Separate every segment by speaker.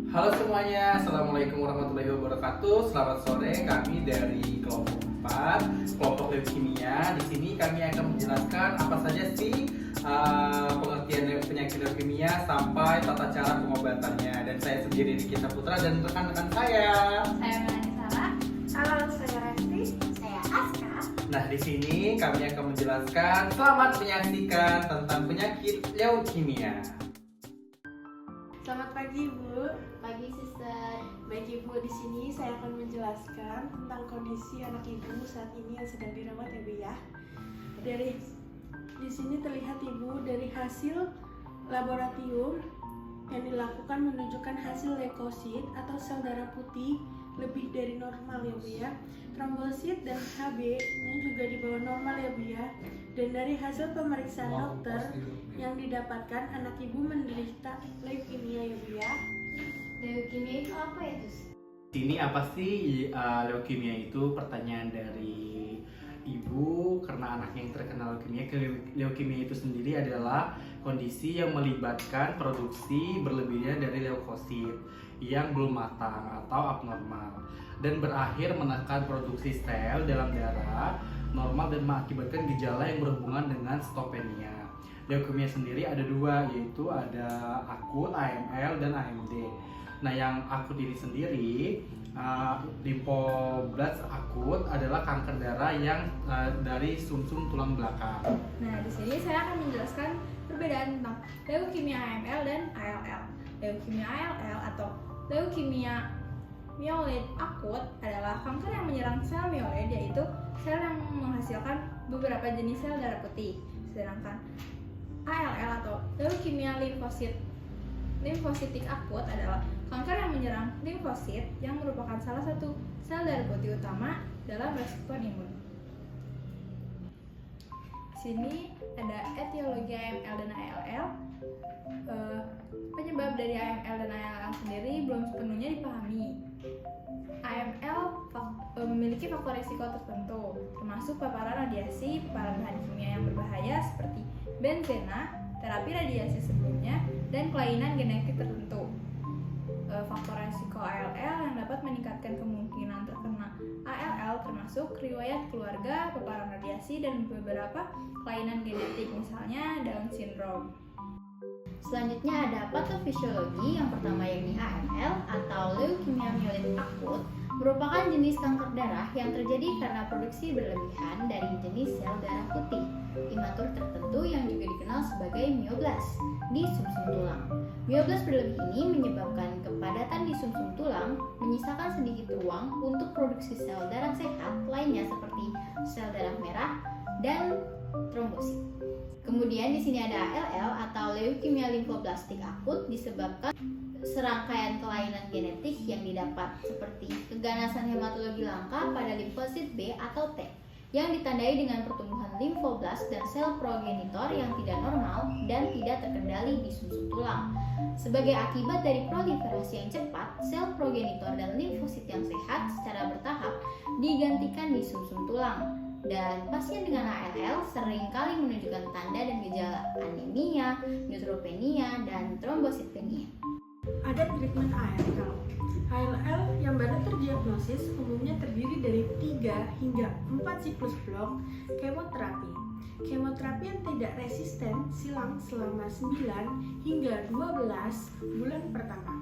Speaker 1: Halo semuanya, Assalamualaikum warahmatullahi wabarakatuh. Selamat sore, kami dari kelompok 4, kelompok leukemia. Di sini kami akan menjelaskan apa saja sih pengertian penyakit leukemia sampai tata cara pengobatannya. Dan saya sendiri Nikita Putra dan rekan-rekan saya.
Speaker 2: Saya Melani Sarah.
Speaker 3: Halo, saya Resti.
Speaker 2: Saya Aska.
Speaker 1: Nah, di sini kami akan menjelaskan, selamat menyaksikan tentang penyakit leukemia.
Speaker 3: Selamat pagi, Bu.
Speaker 2: Pagi, Sister.
Speaker 3: Baik, Ibu, di sini saya akan menjelaskan tentang kondisi anak Ibu saat ini yang sedang dirawat ya, Bu ya. Di sini terlihat Ibu dari hasil laboratorium yang dilakukan menunjukkan hasil leukosit atau sel darah putih lebih dari normal ya, Bu ya. Trombosit dan HB-nya juga di bawah normal ya, Bu ya. Dan dari hasil pemeriksaan dokter yang didapatkan, anak Ibu menderita leukemia ya, Bu ya.
Speaker 2: Leukemia itu apa ya, Jus?
Speaker 1: Ini apa sih leukemia itu? Pertanyaan dari ibu karena anaknya yang terkena leukemia. Leukemia itu sendiri adalah kondisi yang melibatkan produksi berlebihnya dari leukosit yang belum matang atau abnormal dan berakhir menekan produksi sel dalam darah normal dan mengakibatkan gejala yang berhubungan dengan stopenia. Leukemia sendiri ada dua, yaitu ada akut AML dan AMD. Nah, yang akut ini sendiri, limfoblast akut adalah kanker darah yang dari sumsum tulang belakang.
Speaker 2: Nah, di sini saya akan menjelaskan perbedaan tentang leukemia AML dan ALL. Leukemia ALL atau leukemia myeloid akut adalah kanker yang menyerang sel myeloid, yaitu sel yang menghasilkan beberapa jenis sel darah putih. Sedangkan ALL atau leukemia limfositik akut adalah kanker yang menyerang limfosit yang merupakan salah satu sel darah putih utama dalam respon imun. Di sini ada etiologi AML dan ALL. Penyebab dari AML dan ALL sendiri belum sepenuhnya dipahami. AML memiliki faktor risiko tertentu, termasuk paparan radiasi, paparan bahan kimia yang berbahaya seperti benzena, terapi radiasi sebelumnya, dan kelainan genetik tertentu. Faktor risiko ALL yang dapat meningkatkan kemungkinan terkena ALL termasuk riwayat keluarga, paparan radiasi, dan beberapa kelainan genetik, misalnya Down syndrome.
Speaker 4: Selanjutnya ada patofisiologi. Yang pertama yakni AML atau leukemia myeloid akut, merupakan jenis kanker darah yang terjadi karena produksi berlebihan dari jenis sel darah putih imatur tertentu yang juga dikenal sebagai myoblas di sumsum tulang. Myoblas berlebih ini menyebabkan kepadatan di sumsum tulang, menyisakan sedikit ruang untuk produksi sel darah sehat lainnya seperti sel darah merah dan trombosit. Kemudian di sini ada ALL atau leukemia limfoblastik akut, disebabkan serangkaian kelainan genetik yang didapat seperti keganasan hematologi langka pada limfosit B atau T yang ditandai dengan pertumbuhan limfoblast dan sel progenitor yang tidak normal dan tidak terkendali di sumsum tulang. Sebagai akibat dari proliferasi yang cepat, sel progenitor dan limfosit yang sehat secara bertahap digantikan di sumsum tulang. Dan pasien dengan ALL seringkali menunjukkan tanda dan gejala anemia, neutropenia, dan trombositopenia.
Speaker 3: Ada treatment ALL. ALL yang baru terdiagnosis umumnya terdiri dari 3 hingga 4 siklus blok kemoterapi. Kemoterapi yang tidak resisten silang selama 9 hingga 12 bulan pertama.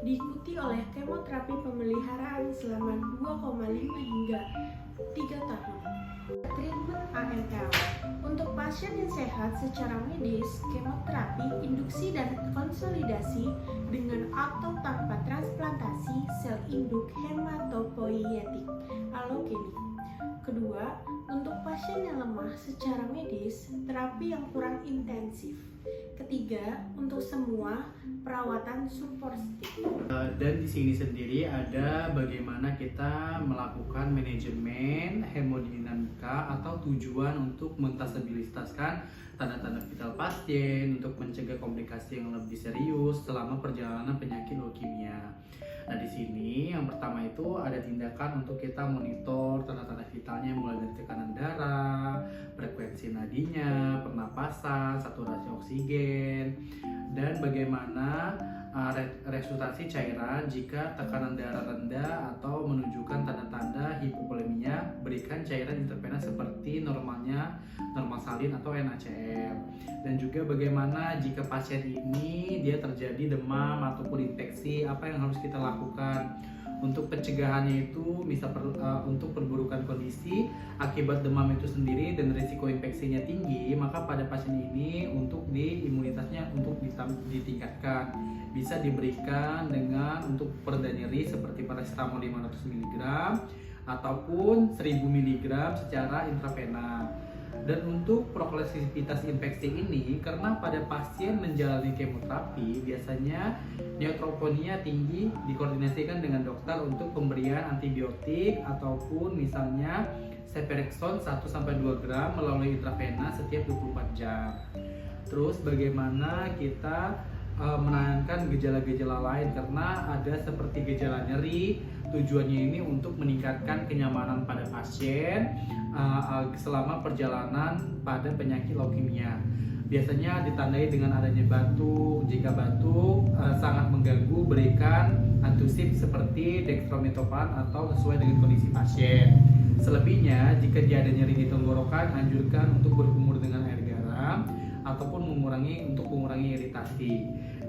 Speaker 3: Diikuti oleh kemoterapi pemeliharaan selama 2,5 hingga 3 tahun. Treatment AML. Untuk pasien yang sehat secara medis, kemoterapi, induksi dan konsolidasi dengan atau tanpa transplantasi sel induk hematopoietik allogenik. Kedua, untuk pasien yang lemah secara medis, terapi yang kurang intensif. Ketiga, untuk semua perawatan suportif.
Speaker 1: Dan di sini sendiri ada bagaimana kita melakukan manajemen hemodinamika atau tujuan untuk menstabilistaskan tanda-tanda vital pasien untuk mencegah komplikasi yang lebih serius selama perjalanan penyakit leukemia. Nah, di sini yang pertama itu ada tindakan untuk kita monitor tanda-tanda vitalnya, mulai dari tekanan darah, frekuensi nadinya, pernapasan, saturasi oksigen, dan bagaimana resusitasi cairan jika tekanan darah rendah atau menunjukkan tanda-tanda hipovolemia, berikan cairan intravena seperti normal salin atau NaCl. Dan juga bagaimana jika pasien ini dia terjadi demam ataupun infeksi, apa yang harus kita lakukan. Untuk pencegahannya itu bisa untuk perburukan kondisi akibat demam itu sendiri dan risiko infeksinya tinggi, maka pada pasien ini untuk imunitasnya untuk ditingkatkan, bisa diberikan dengan untuk pereda nyeri seperti paracetamol 500 mg ataupun 1000 mg secara intravena. Dan untuk progresivitas infeksi ini, karena pada pasien menjalani kemoterapi biasanya neutropenia tinggi, dikoordinasikan dengan dokter untuk pemberian antibiotik ataupun misalnya ceftriaxone 1-2 gram melalui intravena setiap 24 jam. Terus bagaimana kita menanganan gejala-gejala lain, karena ada seperti gejala nyeri, tujuannya ini untuk meningkatkan kenyamanan pada pasien selama perjalanan pada penyakit leukemia. Biasanya ditandai dengan adanya batuk. Jika batuk sangat mengganggu, berikan antusip seperti dextromethorphan atau sesuai dengan kondisi pasien. Selebihnya, jika dia ada nyeri di tenggorokan, anjurkan untuk berkumur dengan air garam ataupun mengurangi iritasi.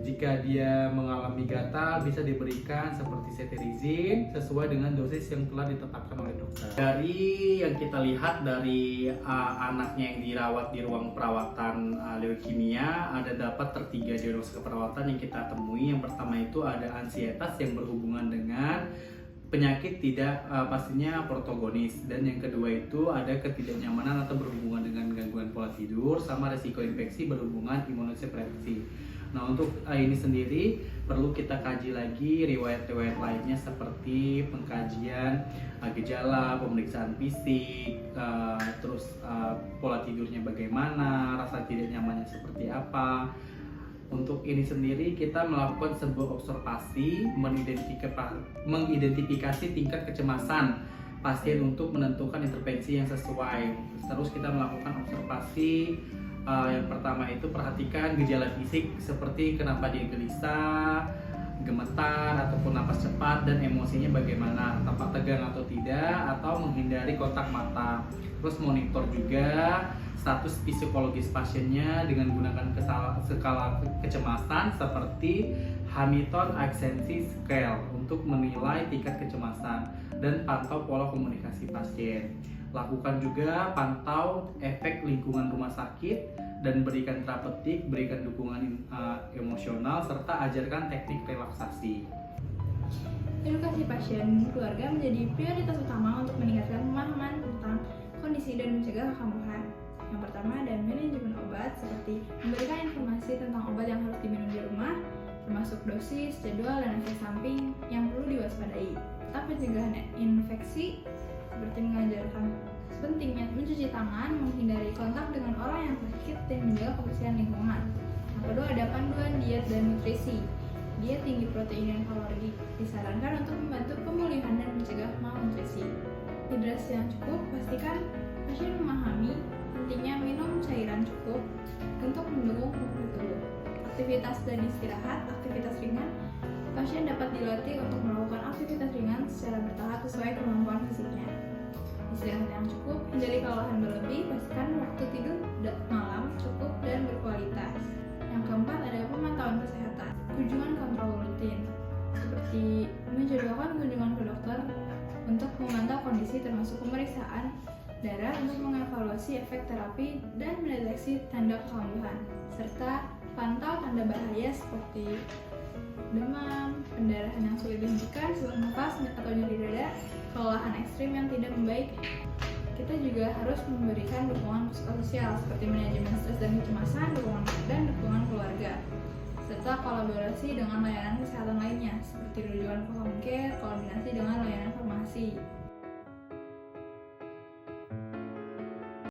Speaker 1: Jika dia mengalami gatal, bisa diberikan seperti cetirizine sesuai dengan dosis yang telah ditetapkan oleh dokter. Dari yang kita lihat dari anaknya yang dirawat di ruang perawatan leukemia, ada dapat tertiga diagnosis keperawatan yang kita temui. Yang pertama itu ada ansietas yang berhubungan dengan penyakit tidak pastinya protagonis, dan yang kedua itu ada ketidaknyamanan atau berhubungan dengan gangguan pola tidur, sama risiko infeksi berhubungan imunosupresi. Nah, untuk ini sendiri perlu kita kaji lagi riwayat-riwayat lainnya seperti pengkajian gejala, pemeriksaan fisik, terus pola tidurnya bagaimana, rasa tidak nyamannya seperti apa. Untuk ini sendiri kita melakukan sebuah observasi, mengidentifikasi tingkat kecemasan pasien untuk menentukan intervensi yang sesuai. Terus kita melakukan observasi. Yang pertama itu perhatikan gejala fisik seperti kenapa dia gelisah, gemetar ataupun napas cepat, dan emosinya bagaimana, tampak tegang atau tidak, atau menghindari kontak mata. Terus monitor juga status psikologis pasiennya dengan menggunakan skala kecemasan seperti Hamilton Anxiety Scale untuk menilai tingkat kecemasan, dan pantau pola komunikasi pasien. Lakukan juga pantau efek lingkungan rumah sakit dan berikan terapeutik, berikan dukungan emosional, serta ajarkan teknik relaksasi.
Speaker 2: Edukasi pasien keluarga menjadi prioritas utama untuk meningkatkan pemahaman tentang kondisi dan mencegah kekambuhan. Yang pertama ada manajemen obat, seperti memberikan informasi tentang obat yang harus diminum di rumah, termasuk dosis, jadwal, dan efek samping yang perlu diwaspadai. Tetap pencegahan infeksi, seperti mengajarkan pentingnya mencuci tangan, menghindari kontak dengan orang yang sakit, dan menjaga kebersihan lingkungan. Yang kedua ada panduan diet dan nutrisi. Diet tinggi protein dan kalori disarankan untuk membantu pemulihan dan mencegah malnutrisi. Hidrasi yang cukup, pastikan pasien memahami pentingnya minum cairan cukup untuk mendukung fungsi tubuh. Aktivitas dan istirahat, aktivitas ringan, pasien dapat dilatih untuk melakukan aktivitas ringan secara bertahap sesuai kemampuan fisiknya. Istirahat yang cukup, hindari kelelahan berlebih, pastikan waktu tidur malam cukup dan berkualitas. Yang keempat ada pemantauan kesehatan, kunjungan kontrol rutin, seperti menjadwalkan kunjungan ke dokter untuk memantau kondisi, termasuk pemeriksaan darah untuk mengevaluasi efek terapi dan mendeteksi tanda kekambuhan, serta pantau tanda bahaya seperti demam, pendarahan yang sulit dihentikan, sesak nafas atau nyeri dada, kelelahan ekstrim yang tidak membaik. Kita juga harus memberikan dukungan psikososial seperti manajemen stres dan kecemasan, dukungan dan dukungan keluarga, serta kolaborasi dengan layanan kesehatan lainnya seperti rujukan home care, koordinasi dengan layanan farmasi.